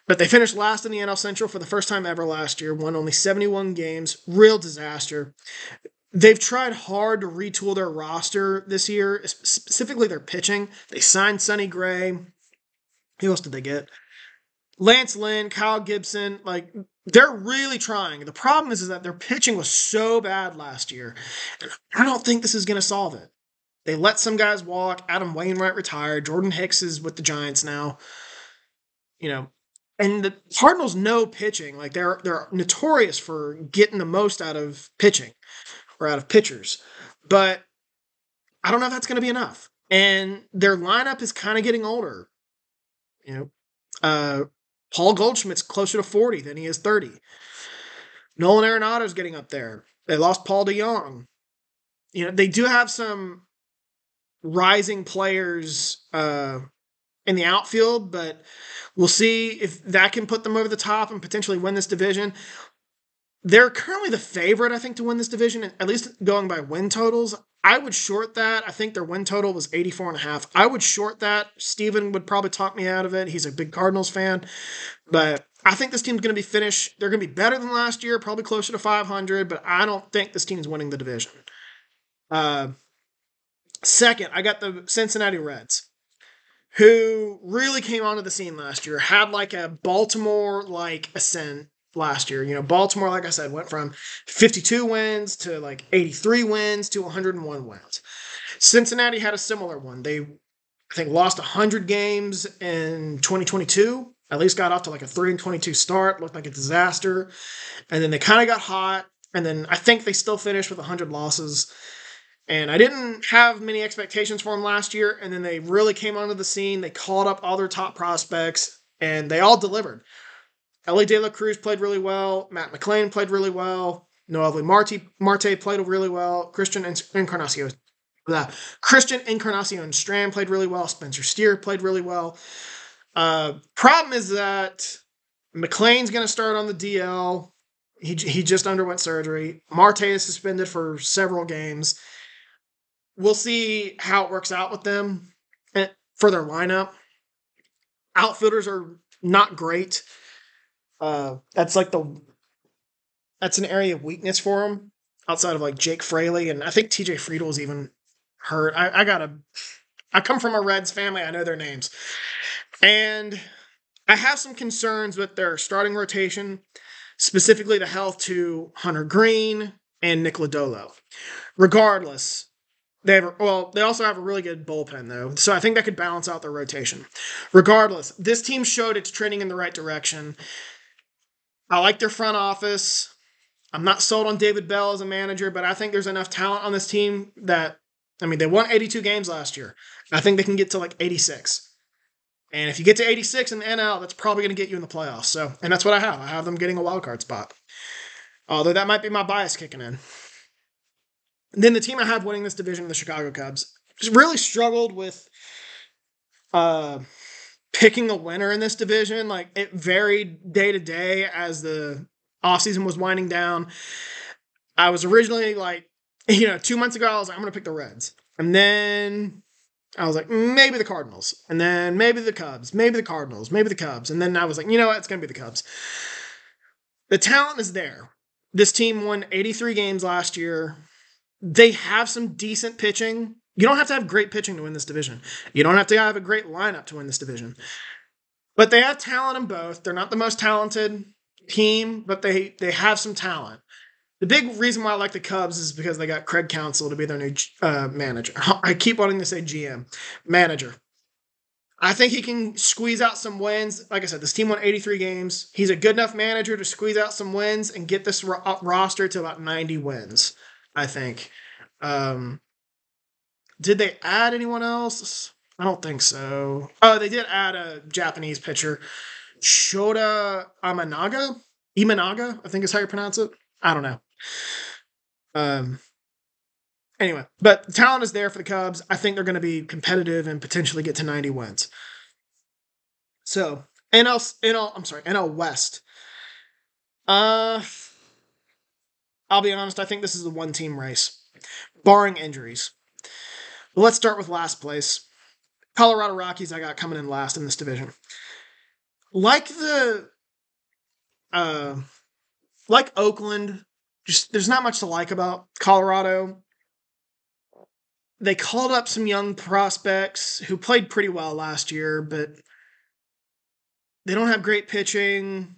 But they finished last in the NL Central for the first time ever last year, won only 71 games. Real disaster. They've tried hard to retool their roster this year, specifically their pitching. They signed Sonny Gray. Who else did they get? Lance Lynn, Kyle Gibson. Like, they're really trying. The problem is that their pitching was so bad last year. And I don't think this is going to solve it. They let some guys walk. Adam Wainwright retired. Jordan Hicks is with the Giants now. And the Cardinals know pitching. Like, they're notorious for getting the most out of pitching. Or out of pitchers. But I don't know if that's going to be enough. And their lineup is kind of getting older. Paul Goldschmidt's closer to 40 than he is 30. Nolan Arenado's getting up there. They lost Paul DeYoung. They do have some rising players in the outfield, but we'll see if that can put them over the top and potentially win this division. They're currently the favorite, I think, to win this division, at least going by win totals. I would short that. I think their win total was 84.5. I would short that. Steven would probably talk me out of it. He's a big Cardinals fan. But I think this team's going to be finished. They're going to be better than last year, probably closer to 500, but I don't think this team's winning the division. Second, I got the Cincinnati Reds, who really came onto the scene last year, had like a Baltimore-like ascent last year. Baltimore, like I said, went from 52 wins to like 83 wins to 101 wins. Cincinnati had a similar one. They, I think, lost 100 games in 2022. At least got off to like a 3-22 start. Looked like a disaster. And then they kind of got hot. And then I think they still finished with 100 losses. And I didn't have many expectations for them last year. And then they really came onto the scene. They called up all their top prospects. And they all delivered. Ellie De La Cruz played really well. Matt McClain played really well. Noelvi Marte played really well. Christian Encarnacion Strand played really well. Spencer Steer played really well. Problem is that McClain's going to start on the DL. He just underwent surgery. Marte is suspended for several games. We'll see how it works out with them for their lineup. Outfielders are not great. That's an area of weakness for him outside of like Jake Fraley, and I think TJ Friedel's even hurt. I come from a Reds family. I know their names, and I have some concerns with their starting rotation, specifically the health to Hunter Green and Nick Lodolo. Regardless, they also have a really good bullpen though, so I think that could balance out their rotation. Regardless, this team showed it's trending in the right direction. I like their front office. I'm not sold on David Bell as a manager, but I think there's enough talent on this team that, they won 82 games last year. I think they can get to like 86. And if you get to 86 in the NL, that's probably going to get you in the playoffs. So, and that's what I have. I have them getting a wild card spot. Although that might be my bias kicking in. And then the team I have winning this division, the Chicago Cubs, just really struggled with picking a winner in this division. Like, it varied day to day as the offseason was winding down. I was originally like, 2 months ago, I was like, I'm going to pick the Reds. And then I was like, maybe the Cardinals, and then maybe the Cubs, maybe the Cardinals, maybe the Cubs, and then I was like, you know what, it's gonna be the Cubs. The talent is there. This team won 83 games last year. They have some decent pitching. You don't have to have great pitching to win this division. You don't have to have a great lineup to win this division. But they have talent in both. They're not the most talented team, but they have some talent. The big reason why I like the Cubs is because they got Craig Counsell to be their new manager. I keep wanting to say GM. Manager. I think he can squeeze out some wins. Like I said, this team won 83 games. He's a good enough manager to squeeze out some wins and get this roster to about 90 wins, I think. Did they add anyone else? I don't think so. Oh, they did add a Japanese pitcher, Shota Imanaga. Imanaga, I think is how you pronounce it. I don't know. Anyway, but the talent is there for the Cubs. I think they're going to be competitive and potentially get to 90 wins. So, NL West. I'll be honest, I think this is a one-team race, barring injuries. But let's start with last place. Colorado Rockies I got coming in last in this division. Like Oakland, just there's not much to like about Colorado. They called up some young prospects who played pretty well last year, but they don't have great pitching,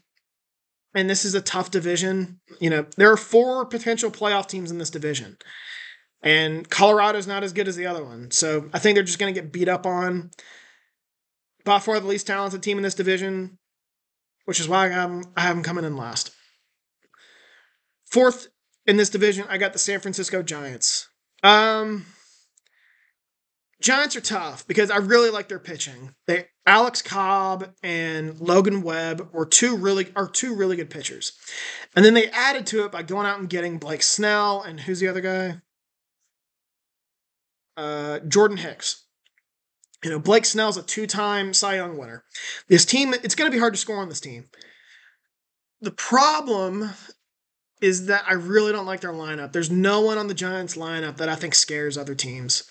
and this is a tough division. You know, there are 4 potential playoff teams in this division, and Colorado's not as good as the other one. So I think they're just going to get beat up on. By far the least talented team in this division, which is why I have them coming in last. 4th in this division, I got the San Francisco Giants. Giants are tough because I really like their pitching. Alex Cobb and Logan Webb are two really good pitchers. And then they added to it by going out and getting Blake Snell and who's the other guy? Jordan Hicks. You know, Blake Snell's a 2-time Cy Young winner. This team, it's going to be hard to score on this team. The problem is that I really don't like their lineup. There's no one on the Giants lineup that I think scares other teams.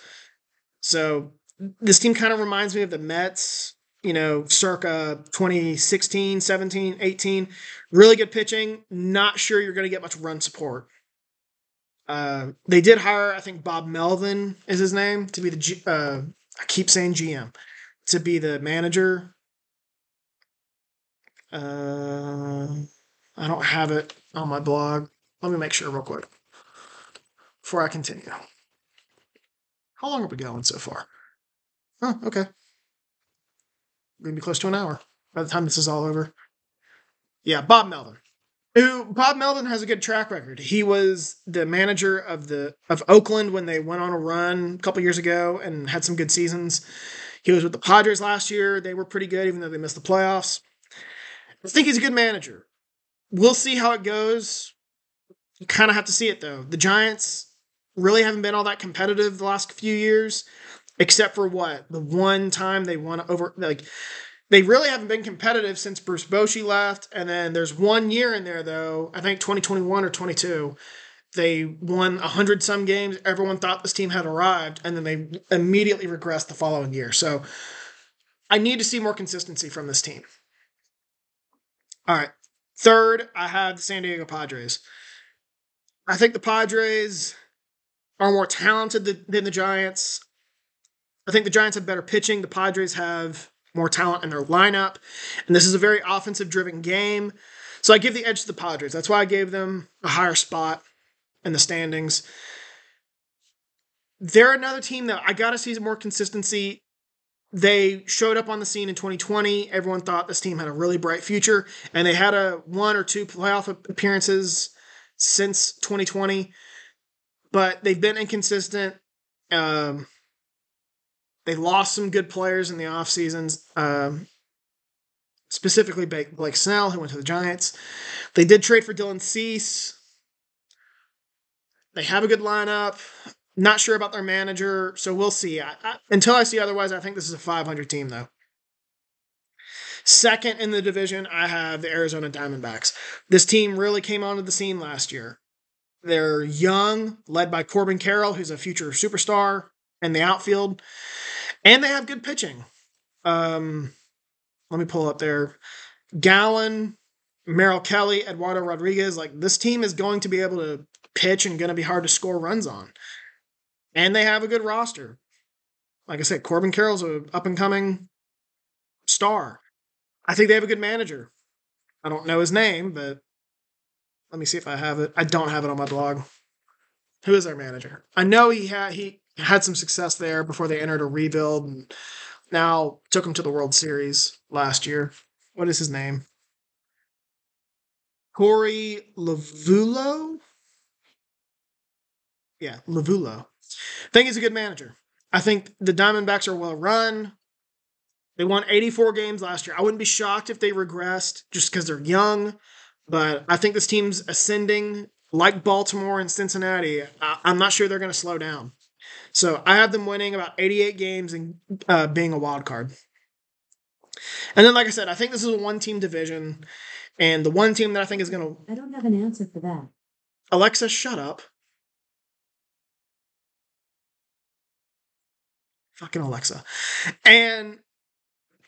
So this team kind of reminds me of the Mets, you know, circa 2016, 17, 18. Really good pitching. Not sure you're going to get much run support. They did hire, I think Bob Melvin is his name, to be the, I keep saying GM, to be the manager. I don't have it on my blog. Let me make sure real quick before I continue. How long are we going so far? Oh, okay. We're going to be close to an hour by the time this is all over. Yeah, Bob Melvin. Bob Melvin has a good track record. He was the manager of Oakland when they went on a run a couple years ago and had some good seasons. He was with the Padres last year. They were pretty good, even though they missed the playoffs. I think he's a good manager. We'll see how it goes. You kind of have to see it, though. The Giants really haven't been all that competitive the last few years, except for the one time they won over, they really haven't been competitive since Bruce Bochy left. And then there's 1 year in there, though, I think 2021 or 22, they won 100 some games. Everyone thought this team had arrived, and then they immediately regressed the following year. So I need to see more consistency from this team. All right. 3rd, I have the San Diego Padres. I think the Padres are more talented than the Giants. I think the Giants have better pitching. The Padres have more talent in their lineup. And this is a very offensive-driven game. So I give the edge to the Padres. That's why I gave them a higher spot in the standings. They're another team that I got to see some more consistency. They showed up on the scene in 2020. Everyone thought this team had a really bright future. And they had 1 or 2 playoff appearances since 2020. But they've been inconsistent. They lost some good players in the off seasons, specifically Blake Snell, who went to the Giants. They did trade for Dylan Cease. They have a good lineup. Not sure about their manager, so we'll see. Until I see otherwise, I think this is a 500 team, though. 2nd in the division, I have the Arizona Diamondbacks. This team really came onto the scene last year. They're young, led by Corbin Carroll, who's a future superstar in the outfield. And they have good pitching. Um, Let me pull up there. Gallen, Merrill Kelly, Eduardo Rodriguez. Like, this team is going to be able to pitch and going to be hard to score runs on. And they have a good roster. Like I said, Corbin Carroll's an up and coming star. I think they have a good manager. I don't know his name, but let me see if I have it. I don't have it on my blog. Who is their manager? I know he had some success there before they entered a rebuild, and now took him to the World Series last year. What is his name? Corey Lavulo? Yeah, Lavulo. I think he's a good manager. I think the Diamondbacks are well run. They won 84 games last year. I wouldn't be shocked if they regressed just because they're young, but I think this team's ascending like Baltimore and Cincinnati. I'm not sure they're going to slow down. So I have them winning about 88 games and being a wild card. And then, like I said, I think this is a one-team division, and the one team that I think is going to... I don't have an answer for that. Alexa, shut up. Fucking Alexa. And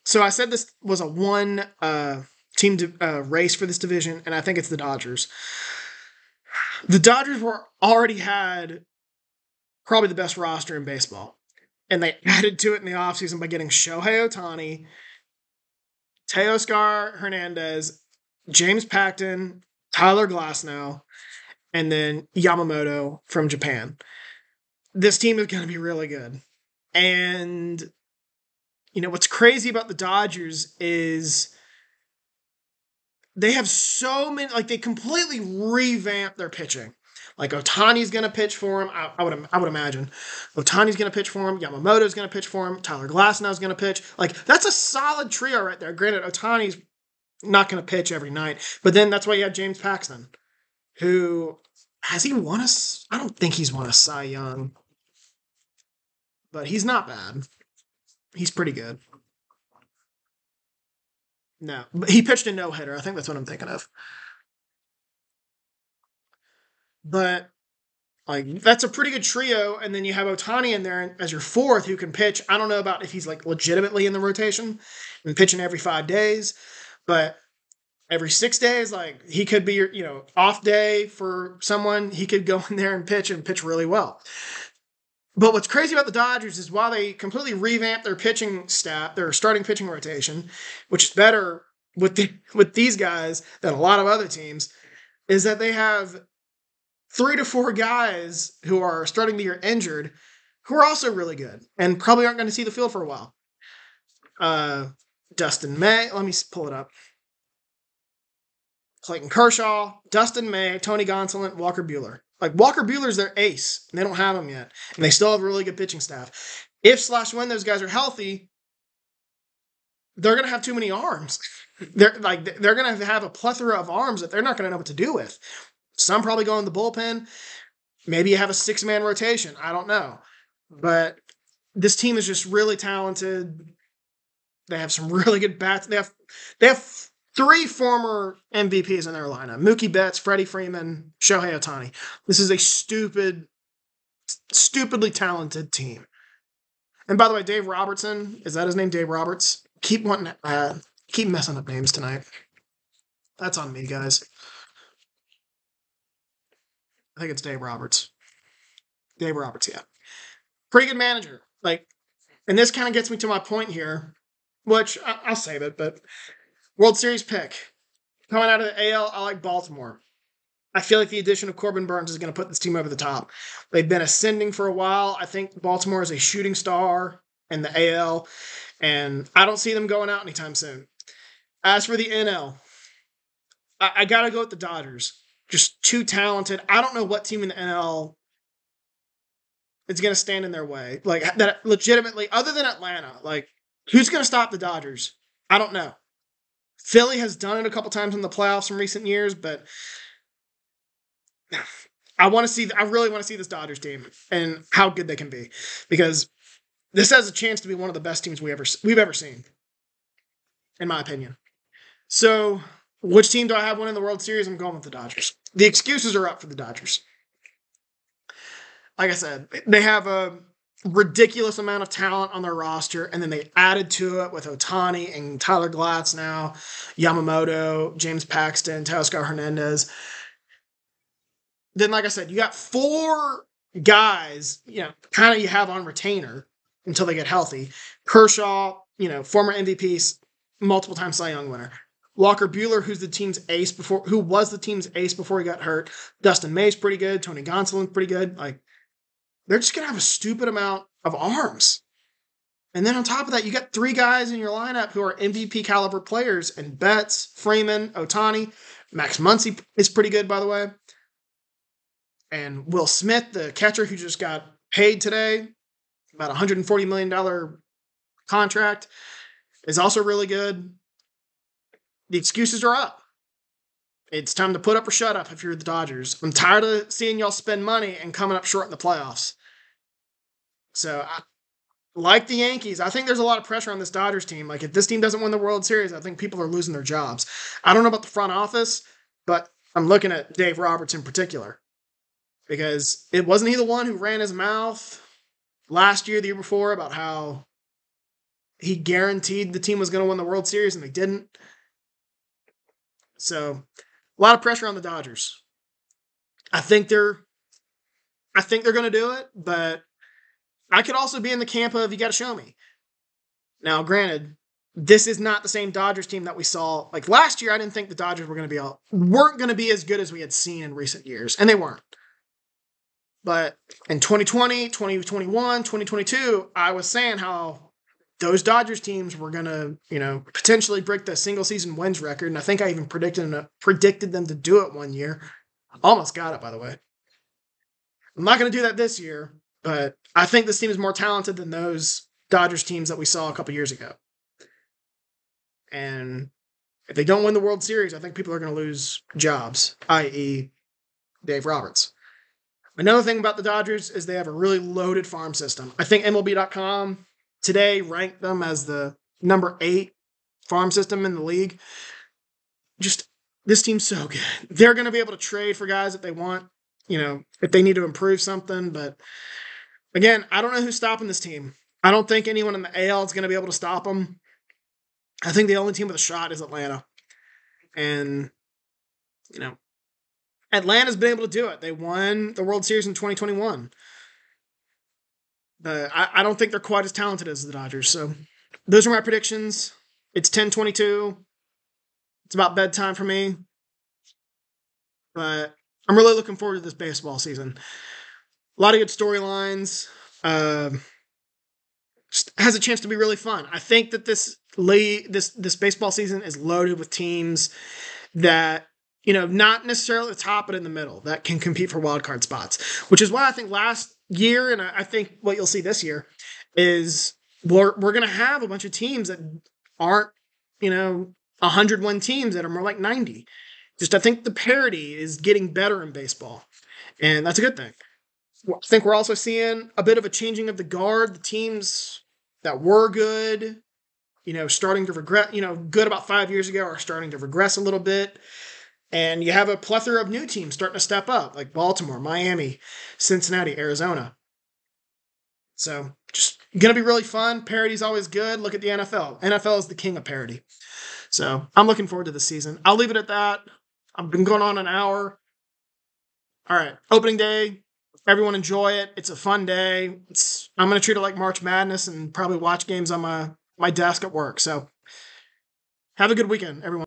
so I said this was a one team race for this division, and I think it's the Dodgers. The Dodgers were already had probably the best roster in baseball, and they added to it in the offseason by getting Shohei Ohtani, Teoscar Hernandez, James Paxton, Tyler Glasnow, and then Yamamoto from Japan. This team is going to be really good. And, you know, what's crazy about the Dodgers is they have so many, like, they completely revamped their pitching. Like, Ohtani's going to pitch for him. I would imagine. Ohtani's going to pitch for him. Yamamoto's going to pitch for him. Tyler Glasnow's going to pitch. Like, that's a solid trio right there. Granted, Ohtani's not going to pitch every night. But then that's why you have James Paxton, who, has he won I don't think he's won a Cy Young. But he's not bad. He's pretty good. No, but he pitched a no-hitter. I think that's what I'm thinking of. But, like, that's a pretty good trio, and then you have Ohtani in there as your fourth who can pitch. I don't know about if he's, like, legitimately in the rotation and pitching every 5 days, but every 6 days, like, he could be your, off day for someone. He could go in there and pitch really well. But what's crazy about the Dodgers is while they completely revamped their pitching staff, their starting pitching rotation, which is better with these guys than a lot of other teams, is that they have 3 to 4 guys who are starting the year injured who are also really good and probably aren't going to see the field for a while. Dustin May, let me pull it up. Clayton Kershaw, Dustin May, Tony Gonsolin, Walker Buehler. Like, Walker Buehler's their ace, and they don't have him yet. And they still have a really good pitching staff. If/when those guys are healthy, they're going to have too many arms. They're going to have a plethora of arms that they're not going to know what to do with. Some probably go in the bullpen. Maybe you have a 6-man rotation. I don't know. But this team is just really talented. They have some really good bats. They have 3 former MVPs in their lineup. Mookie Betts, Freddie Freeman, Shohei Ohtani. This is a stupidly talented team. And by the way, Dave Robertson, is that his name, Dave Roberts? Keep messing up names tonight. That's on me, guys. I think it's Dave Roberts. Dave Roberts, yeah. Pretty good manager. Like, and this kind of gets me to my point here, which I'll save it, but World Series pick. Coming out of the AL, I like Baltimore. I feel like the addition of Corbin Burnes is going to put this team over the top. They've been ascending for a while. I think Baltimore is a shooting star in the AL, and I don't see them going out anytime soon. As for the NL, I got to go with the Dodgers. Just too talented. I don't know what team in the NL is going to stand in their way. Like, that legitimately, other than Atlanta, like, who's going to stop the Dodgers? I don't know. Philly has done it a couple times in the playoffs in recent years, but I really want to see this Dodgers team and how good they can be, because this has a chance to be one of the best teams we've ever seen, in my opinion. So, which team do I have winning the World Series? I'm going with the Dodgers. The excuses are up for the Dodgers. Like I said, they have a ridiculous amount of talent on their roster, and then they added to it with Otani and Tyler Glatz now, Yamamoto, James Paxton, Teoscar Hernandez. Then, like I said, you got 4 guys, kind of you have on retainer until they get healthy. Kershaw, former MVP, multiple time Cy Young winner. Walker Buehler, who was the team's ace before he got hurt. Dustin May's pretty good. Tony Gonsolin's pretty good. Like, they're just going to have a stupid amount of arms. And then on top of that, you got 3 guys in your lineup who are MVP caliber players, and Betts, Freeman, Otani. Max Muncy is pretty good, by the way. And Will Smith, the catcher who just got paid today, about $140 million contract, is also really good. The excuses are up. It's time to put up or shut up if you're the Dodgers. I'm tired of seeing y'all spend money and coming up short in the playoffs. So, like the Yankees, I think there's a lot of pressure on this Dodgers team. Like, if this team doesn't win the World Series, I think people are losing their jobs. I don't know about the front office, but I'm looking at Dave Roberts in particular. Because it wasn't he the one who ran his mouth last year, the year before, about how he guaranteed the team was going to win the World Series and they didn't. So, a lot of pressure on the Dodgers. I think they're going to do it, but I could also be in the camp of you got to show me. Now, granted, this is not the same Dodgers team that we saw. Like last year, I didn't think the Dodgers weren't going to be as good as we had seen in recent years, and they weren't. But in 2020, 2021, 2022, I was saying how those Dodgers teams were going to, potentially break the single season wins record. And I think I even predicted them to do it one year. Almost got it, by the way. I'm not going to do that this year, but I think this team is more talented than those Dodgers teams that we saw a couple years ago. And if they don't win the World Series, I think people are going to lose jobs, i.e. Dave Roberts. Another thing about the Dodgers is they have a really loaded farm system. I think MLB.com today ranked them as the number 8 farm system in the league. Just, this team's so good. They're going to be able to trade for guys if they want, if they need to improve something. But again, I don't know who's stopping this team. I don't think anyone in the AL is going to be able to stop them. I think the only team with a shot is Atlanta. And, Atlanta's been able to do it. They won the World Series in 2021. But I don't think they're quite as talented as the Dodgers. So those are my predictions. It's 10:22. It's about bedtime for me. But I'm really looking forward to this baseball season. A lot of good storylines. Just has a chance to be really fun. I think that this baseball season is loaded with teams that, not necessarily at the top, but in the middle that can compete for wild card spots, which is why I think last year, and I think what you'll see this year is we're going to have a bunch of teams that aren't, 101 teams that are more like 90. Just, I think the parity is getting better in baseball, and that's a good thing. I think we're also seeing a bit of a changing of the guard. The teams that were good, starting to regret, good about 5 years ago are starting to regress a little bit. And you have a plethora of new teams starting to step up, like Baltimore, Miami, Cincinnati, Arizona. So just going to be really fun. Parody's always good. Look at the NFL. NFL is the king of parody. So I'm looking forward to the season. I'll leave it at that. I've been going on an hour. All right. Opening day. Everyone enjoy it. It's a fun day. I'm going to treat it like March Madness and probably watch games on my desk at work. So have a good weekend, everyone.